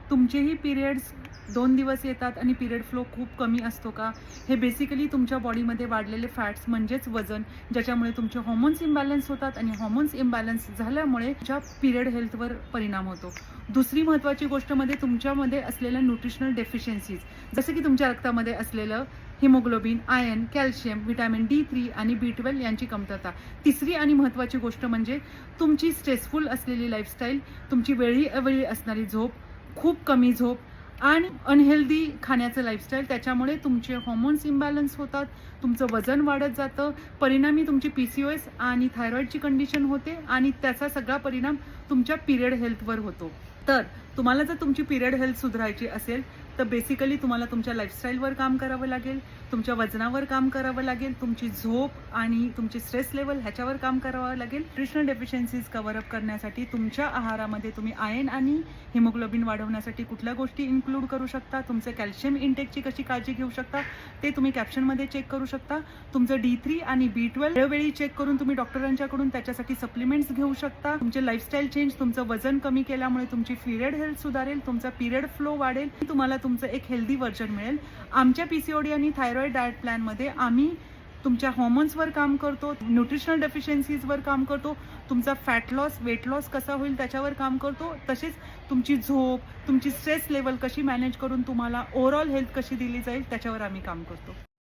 तुमचेही पिरियड्स 2 दिवस येतात आणि पिरियड फ्लो खूप कमी असतो का? हे बेसिकली तुमच्या बॉडीमध्ये वाढलेले फॅट्स म्हणजेच वजन, ज्याच्यामुळे तुमचे हॉर्मोन्स इम्बॅलन्स होतात आणि हॉर्मोन्स इम्बॅलन्स झाल्यामुळे तुमच्या पिरियड हेल्थवर परिणाम होतो. दुसरी महत्त्वाची गोष्ट म्हणजे तुमच्यामध्ये असलेल्या न्यूट्रिशनल डेफिशियन्सीज, जसं की तुमच्या रक्तामध्ये असलेलं haemoglobin, iron, calcium, vitamin D3 आणि B12 यांची कमतरता. तिसरी आणि महत्त्वाची गोष्ट म्हणजे तुमची स्ट्रेसफुल असलेली लाईफस्टाईल, तुमची वेळी-अवेळी असणारी झोप, खूप कमी झोप आणि अनहेल्दी खाण्याचं लाईफस्टाईल. त्याच्यामुळे तुमचे हॉर्मोन्स इम्बॅलन्स होतात, तुमचं वजन वाढत जातं, परिणामी तुमची PCOS आणि थायरॉईडची कंडिशन होते आणि त्याचा सगळा परिणाम तुमच्या पिरियड हेल्थवर होतो. तर तुम्हाला जर तुमची पिरियड हेल्थ सुधारायची असेल तर बेसिकली तुम्हाला तुमच्या लाईफस्टाईलवर काम करावं लागेल, तुमच्या वजनावर काम करावं लागेल, तुमची झोप आणि तुमची स्ट्रेस लेवल ह्याच्यावर काम करावं लागेल. न्यूट्रिशनल डेफिशियन्सीज कव्हर अप करण्यासाठी तुमच्या आहारामध्ये तुम्ही आयर्न आणि हिमोग्लोबिन वाढवण्यासाठी कुठल्या गोष्टी इन्क्लूड करू शकता, तुमचे कॅल्शियम इंटेकची कशी काळजी घेऊ शकता ते तुम्ही कॅप्शनमध्ये चेक करू शकता. तुमचं D3 आणि B12 वेळोवेळी चेक करून तुम्ही डॉक्टरांच्याकडून त्याच्यासाठी सप्लिमेंट्स घेऊ शकता. तुमचे लाईफस्टाईल चेंज, तुमचं वजन कमी केल्यामुळे तुमची पिरियड हेल्थ सुधारेल, तुमचा पिरियड फ्लो वाढेल, तुम्हाला तुमचं एक हेल्दी व्हर्जन मिळेल. आमच्या PCOD आणि थायरॉईड डाएट प्लॅनमध्ये आम्ही तुमच्या हॉर्मोन्सवर काम करतो, न्यूट्रिशनल डेफिशियन्सीजवर काम करतो, तुमचा फॅट लॉस, वेट लॉस कसा होईल त्याच्यावर काम करतो. तसेच तुमची झोप, तुमची स्ट्रेस लेवल कशी मॅनेज करून तुम्हाला ओव्हरऑल हेल्थ कशी दिली जाईल त्याच्यावर आम्ही काम करतो.